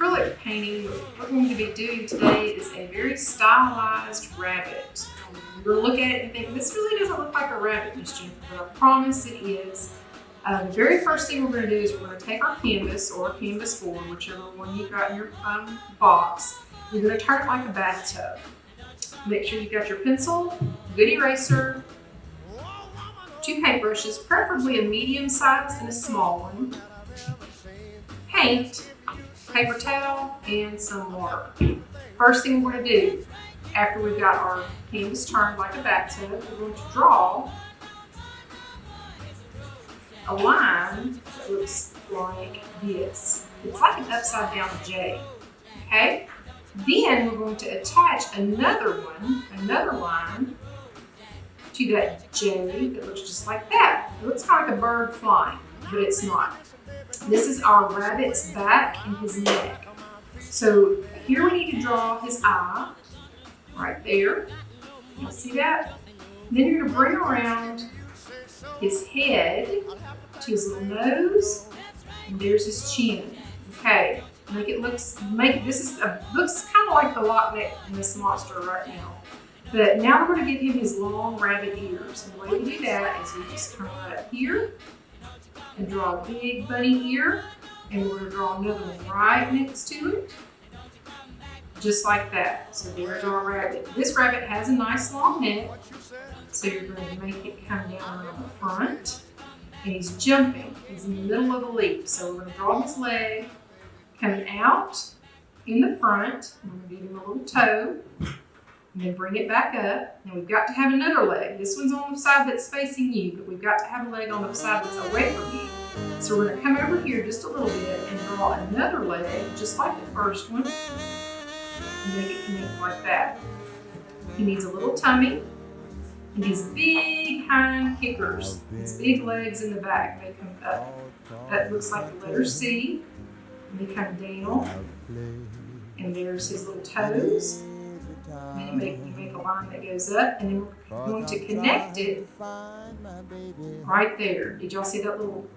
acrylic painting, what we're going to be doing today is a very stylized rabbit. You're going to look at it and think, this really doesn't look like a rabbit, Miss Jennifer, but I promise it is. The very first thing we're going to do is we're going to take our canvas or canvas board, whichever one you've got in your box. You're going to turn it like a bathtub. Make sure you've got your pencil, good eraser, 2 paintbrushes, preferably a medium size and a small one, paint, paper towel, and some water. First thing we're going to do, after we've got our canvas turned like a bathtub, we're going to draw a line that looks like this. It's like an upside down J, okay? Then we're going to attach another line to that J that looks just like that. It looks kind of like a bird flying, but it's not. This is our rabbit's back and his neck. So here we need to draw his eye, right there. You see that? Then you're going to bring around his head to his little nose, and there's his chin. Okay, looks kind of like the Loch Ness Monster right now. But now we're going to give him his long rabbit ears. And the way we do that is we just come right up here and draw a big bunny ear, and we're going to draw another one right next to it, just like that. So there's our rabbit. This rabbit has a nice long neck, so you're going to make it come down on the front, and he's jumping. He's in the middle of a leap. So we're going to draw his leg coming out in the front. I'm going to give him a little toe, and then bring it back up. Now we've got to have another leg. This one's on the side that's facing you, but we've got to have a leg on the side that's away from you. So we're going to come over here just a little bit and draw another leg, just like the first one, and make it connect like that. He needs a little tummy, and these big hind kickers, these big legs in the back, they come up. That looks like the letter C, and they come down, and there's his little toes. And you make a line that goes up, and then we're going to connect it right there. Did y'all see that little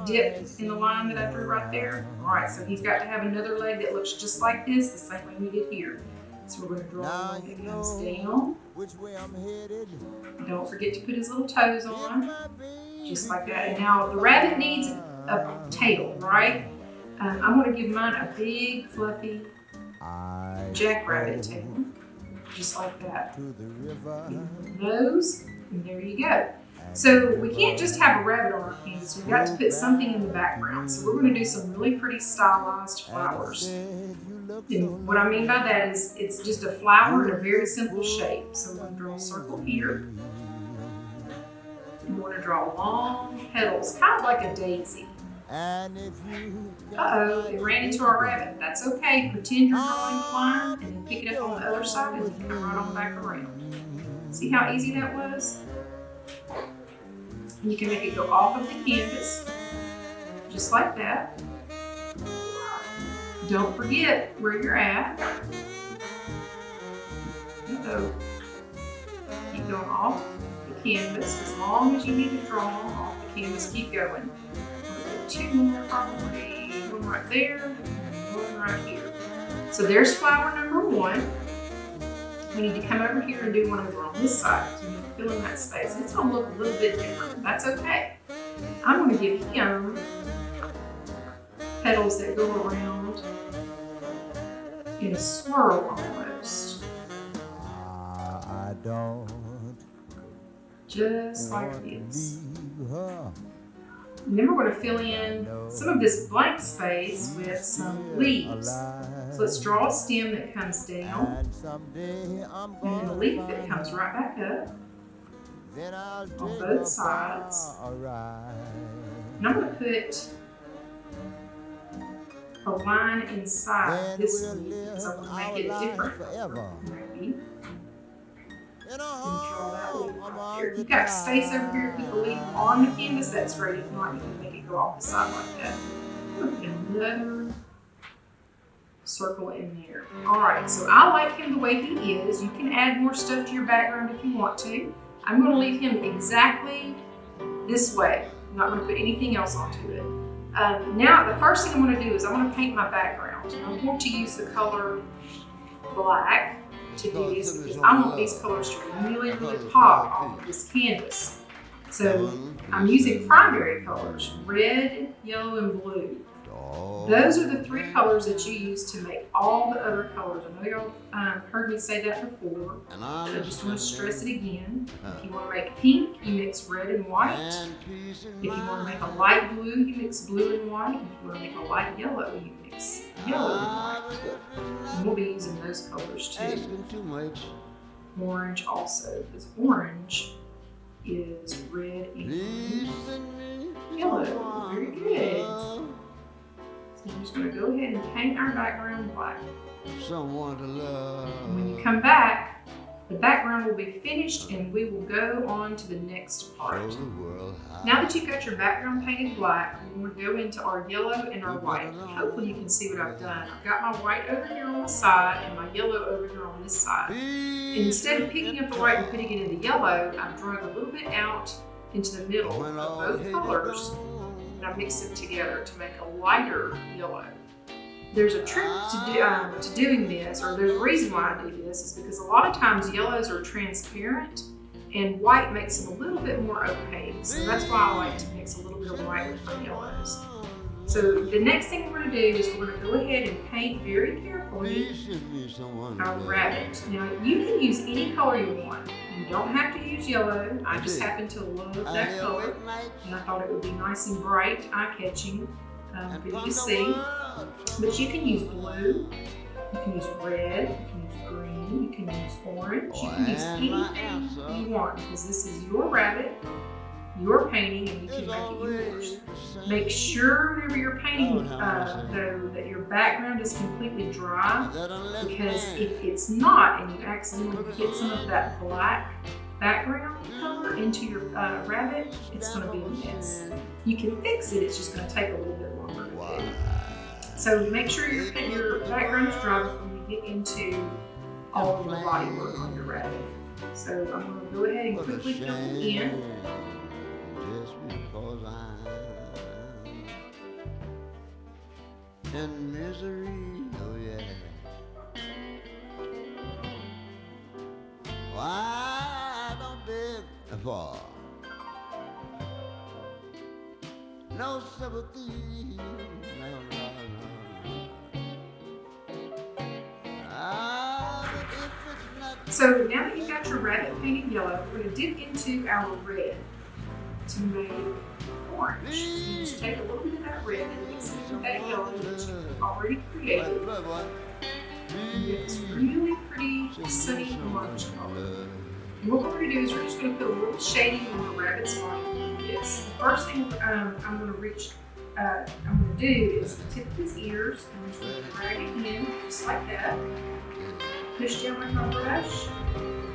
dip in the line that I drew right there? All right, so he's got to have another leg that looks just like this, the same way we did here. So we're going to draw one that comes down. Don't forget to put his little toes on, just like that. And now the rabbit needs a tail, right? I'm going to give mine a big, fluffy jackrabbit tail, just like that. Nose, and there you go. So we can't just have a rabbit on our canvas. We've got to put something in the background. So we're going to do some really pretty stylized flowers. And what I mean by that is it's just a flower in a very simple shape. So we're going to draw a circle here. And we're going to draw long petals, kind of like a daisy. Uh-oh, it ran into our rabbit. That's okay. Pretend you're drawing the line and then pick it up on the other side and then come right on back around. See how easy that was? And you can make it go off of the canvas, just like that. Don't forget where you're at. Uh-oh. Keep going off the canvas as long as you need to draw off the canvas. Keep going. 2 more probably, one right there, and one right here. So there's flower number 1. We need to come over here and do one over on this side. So you need to fill in that space. It's going to look a little bit different. That's okay. I'm going to give him petals that go around in a swirl almost. Just like this. And then we're going to fill in some of this blank space with some leaves. So let's draw a stem that comes down, and then a leaf that comes right back up on both sides. And I'm going to put a line inside this leaf because I'm going to make it different. Maybe. And draw that leaf right here. If you've got space over here to put the leaf on the canvas, that's great. If not, you can make it go off the side like that. Put another circle in there. All right, so I like him the way he is. You can add more stuff to your background if you want to. I'm going to leave him exactly this way. I'm not going to put anything else onto it. Now, the first thing I'm going to do is I'm going to paint my background. white. And I'm going to use the color black to do this because I want these colors to really, really pop off of this canvas. So I'm using primary colors, red, yellow, and blue. Those are the 3 colors that you use to make all the other colors. I know y'all heard me say that before, but I just want to stress it again. If you want to make pink, you mix red and white. If you want to make a light blue, you mix blue and white. If you want to make a light yellow, you mix yellow and white. And we'll be using those colors too. Orange also, because orange is red and yellow. Very good. I'm just going to go ahead and paint our background black. Someone to love. When you come back, the background will be finished and we will go on to the next part. Now that you've got your background painted black, we're going to go into our yellow and our white. Hopefully you can see what I've done. I've got my white over here on the side and my yellow over here on this side. And instead of picking up the white and putting it in the yellow, I've drawn a little bit out into the middle of both colors. And I mix them together to make a lighter yellow. There's a trick to doing this, or there's a reason why I do this, is because a lot of times yellows are transparent and white makes them a little bit more opaque. So that's why I like to mix a little bit of white with my yellows. So the next thing we're going to do is we're going to go ahead and paint very carefully our rabbit. Now you can use any color you want. You don't have to use yellow. I just happen to love that color and I thought it would be nice and bright, eye-catching for you to see. But you can use blue, you can use red, you can use green, you can use orange, you can use anything you want because this is your rabbit, your painting, and you can make it yours. Make sure whenever you're painting though that your background is completely dry, because if it's not and you accidentally get some of that black background color into your rabbit, it's going to be a mess. You can fix it, it's just going to take a little bit longer to do. So make sure your background is dry before you get into all of the body work on your rabbit. So I'm going to go ahead and quickly fill it in. Just because I'm in misery, oh yeah. Why don't beg for no sympathy, no, no, no. So now that you've got your rabbit painted yellow, we're going to dip into our red to make orange. So you just take a little bit of that red and mix it with that yellow that you've already created. And get this really pretty sunny orange color. And what we're going to do is we're just going to put a little shading on the rabbit's body like this. The first thing I'm going to do is the tip of his ears, and I'm just going to drag it in just like that. Push down with my brush,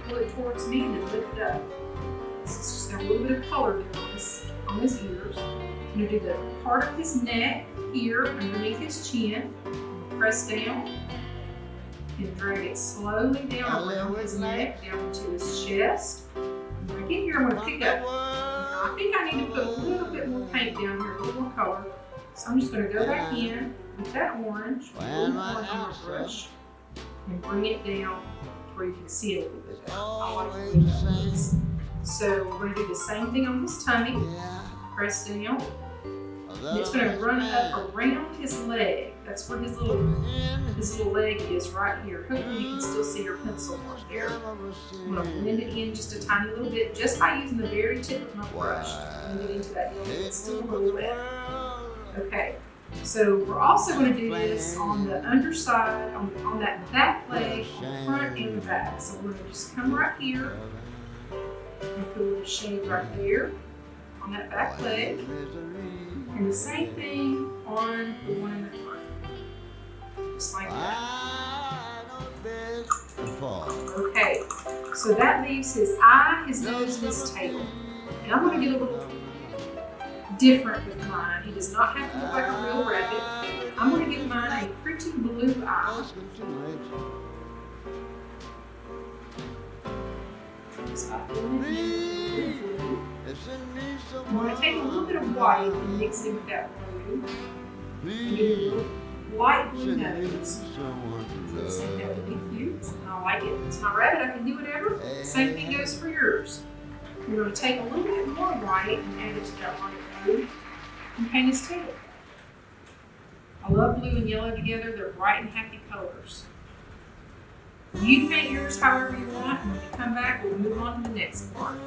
pull it towards me, and then lift it up. So it's just got a little bit of color there on his ears. I'm going to do the part of his neck here underneath his chin. Press down and drag it slowly down around his neck, down into his chest. And when I get here, I'm going to pick up. Now, I think I need to put a little bit more paint down here, a little more color. So I'm just going to go back in with that orange, a little more orange on my brush, and bring it down where you can see it a little bit better. I like the way that looks. So we're going to do the same thing on his tummy. Press down. And it's going to run up around his leg. That's where his little leg is right here. Hopefully you can still see your pencil mark there. I'm going to blend it in just a tiny little bit, just by using the very tip of my brush. Blend it into that yellow. It's still a little wet. Okay. So we're also going to do this on the underside, on that back leg, on the front and the back. So we're going to just come right here and put a little shade right there on that back leg. And the same thing on the one in the front. Just like that. Okay, so that leaves his eye, his nose, and his tail. And I'm going to get a little different with mine. He does not have to look like a real rabbit. I'm going to give mine a pretty blue eye. Just by filling it in with blue. I'm going to take a little bit of white and mix it with that blue. And get a light blue Send me nose. someone to Just think that love. would be cute. And I like it. It's my rabbit. I can do whatever. Same thing goes for yours. You're going to take a little bit more white and add it to that light blue and paint his tail. I love blue and yellow together. They're bright and happy colors. You paint yours however you want, and when we come back, we'll move on to the next part.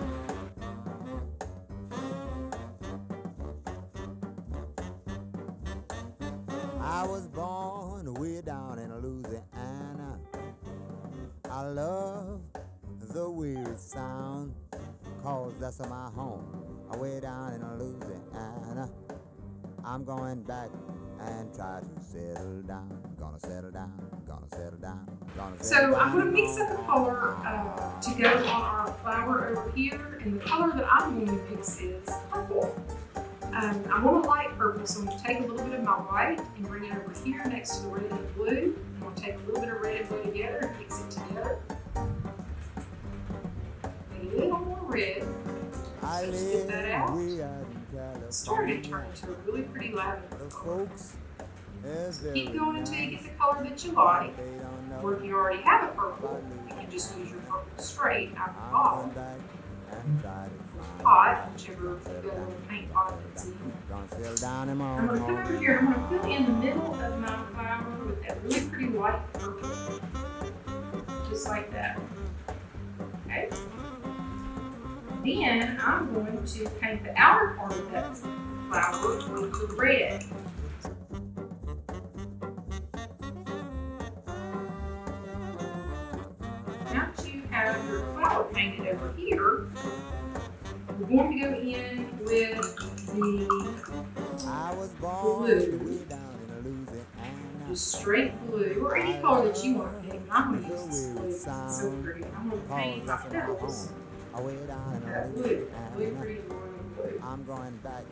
I was born way down in Louisiana. I love the way it sounds, 'cause that's my home, way down in Louisiana. I'm going back and try to settle down. Gonna settle down, gonna settle down, gonna settle So down. I'm going to mix up a color to go on our flower over here, and the color that I'm going to mix is purple. I want a light purple, so I'm going to take a little bit of my white and bring it over here next to the red and the blue. I'm going to take a little bit of red and blue together and mix it together. A little more red. I Just get that out. live way out in California. Starting to turn into a really pretty lavender The color. folks is Keep very going until you nice. get the color that you like. They don't know Or if you already have a purple, you can just use your purple straight out of the I'm bottle. going back and try to find Pot, out. whichever you got a little paint pot that's in. Gonna settle down in my I'm going to come over here. I'm going to fill in the middle of my flower with that really pretty light purple. Just like that. Okay? Then I'm going to paint the outer part of that flower with the red. Now that you have your flower painted over here, we're going to go in with the I was born blue. way down in Louisiana. just straight blue, or any color that you want to pick. I'm going to use this blue because it's so pretty. I'm going to paint my petals Way down in that blue, really Louisiana. pretty royal blue. I'm going back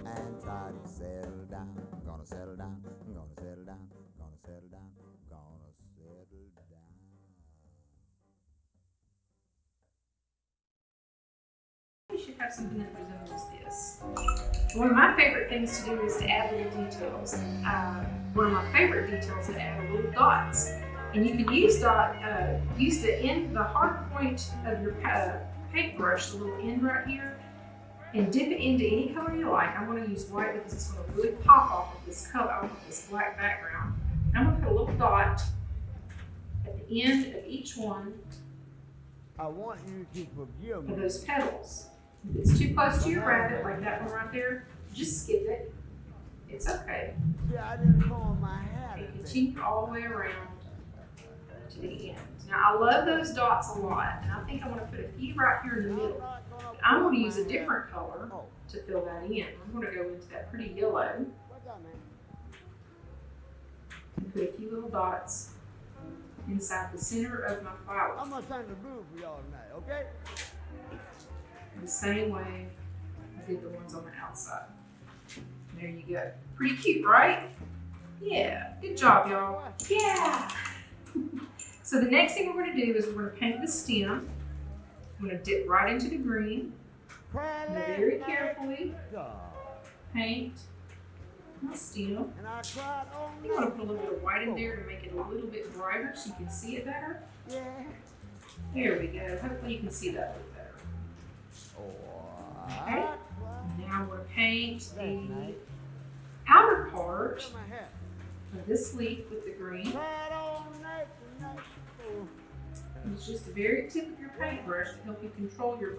and try to settle down. Gonna settle down. Gonna settle down. Gonna settle down. Gonna settle down. You should have something that resembles this. One of my favorite things to do is to add little details. One of my favorite details is to add little dots. And you can use the hard point of your paintbrush, the little end right here, and dip it into any color you like. I'm going to use white because it's going to really pop off of this color, off of this black background. I'm going to put a little dot at the end of each one I want you to forgive of me. those petals. If it's too close to your rabbit, like that one right there, just skip it. It's okay. See, I didn't comb my hair. And continue all the way around to the end. Now I love those dots a lot, and I think I'm going to put a few right here in the middle. But I'm going to use a different color to fill that in. I'm going to go into that pretty yellow What's up, man? and put a few little dots inside the center of my flower. I'm gonna sing the blues for y'all tonight, okay? The same way I did the ones on the outside. There you go. Pretty cute, right? Yeah, good job, y'all. Yeah. So the next thing we're going to do is we're going to paint the stem. I'm going to dip right into the green and very carefully paint my stem. And I cried all I think I'm going to put a little bit of white in there to make it a little bit brighter so you can see it better. yeah. There we go. Hopefully you can see that a little better. Okay. Now I'm going to paint the outer part My hair. of this leaf with the green. Cried all night tonight. Oh. It's just the very tip of your paintbrush to help you control your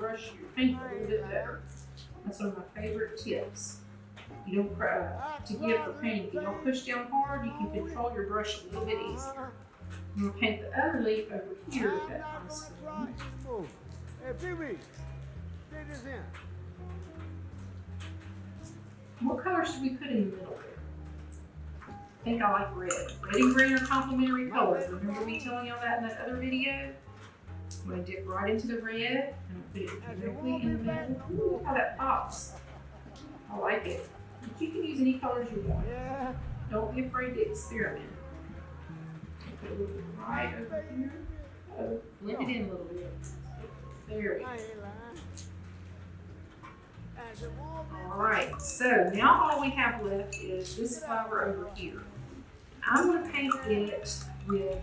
paint a little bit better. That's one of my favorite tips. You don't to give for painting. If you don't push down hard, you can control your brush a little bit easier. I'm going to paint the other leaf over here with that nice green. Hey, Pee-wee, take this in. What color should we put in the middle there? I think I like red. Red and green are complementary colors. Remember me telling y'all that in that other video? I'm going to dip right into the red and put it directly in the middle. Ooh, look how that pops. I like it. But you can use any colors you want. Yeah. Don't be afraid to experiment. Put a little bit right over here. Blend it in a little bit. There we go. I ain't lying. And the woman- Alright, so now all we have left is this flower over here. I I'm going to paint it with,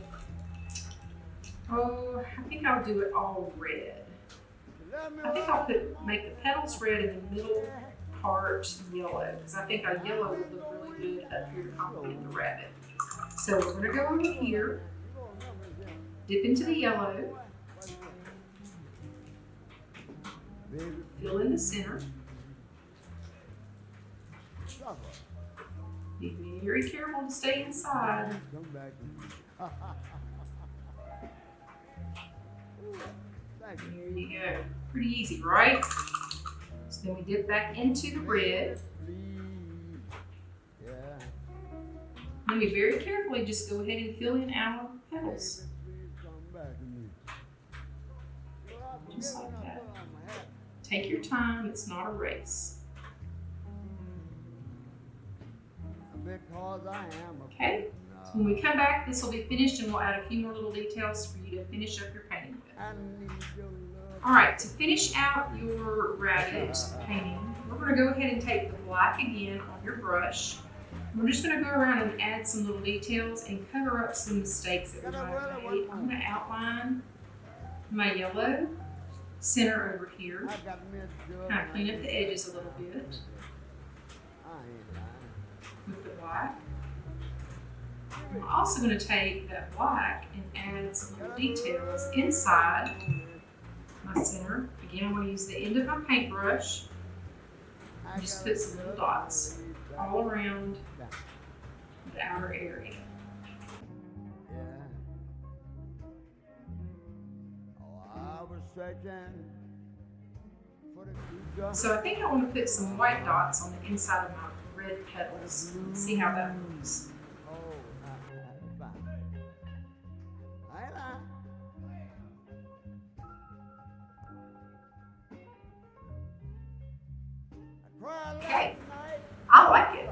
I think I'll do it all red. I think I'll make the petals red and the middle part yellow, because I think our yellow would look really good up here to complement the rabbit. So we're going to go over here, dip into the yellow, fill in the center. Be very careful to stay inside. There you go. Pretty easy, right? So then we dip back into the red. Then we very carefully just go ahead and fill in our petals. Just like that. Take your time, it's not a race. Okay, so when we come back, this will be finished and we'll add a few more little details for you to finish up your painting with. Alright, to finish out your rabbit painting, we're going to go ahead and take the black again on your brush. We're just going to go around and add some little details and cover up some mistakes that we might have made. I'm going to outline my yellow center over here, kind of clean up the edges a little bit with the black. I'm also going to take that black and add some little details inside my center. Again, I'm going to use the end of my paintbrush and just put some little dots all around the outer area. So I think I want to put some white dots on the inside of my red petals and see how that looks. Okay, I like it,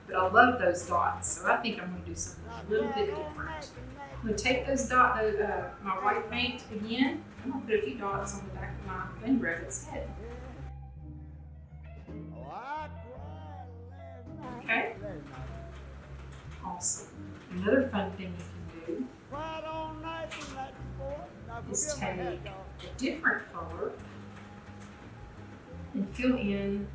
but I love those dots, so I think I'm going to do something a little bit different. I'm going to take those dots, my white paint again. I'm going to put a few dots on the back of my bunny rabbit's head. Okay? Awesome. Another fun thing you can do is take a different color and fill in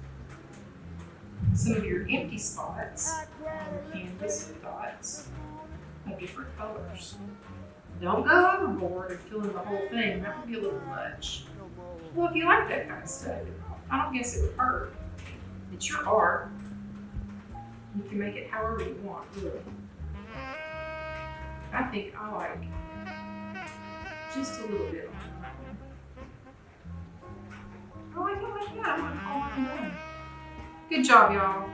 some of your empty spots on your canvas with dots of different colors. Don't go overboard and fill in the whole thing. That would be a little much. Well, if you like that kind of stuff, I don't guess it would hurt. It's your art. You can make it however you want, really. I think I like just a little bit on that one. I like it like that. I'm going to call it done. Good job, y'all.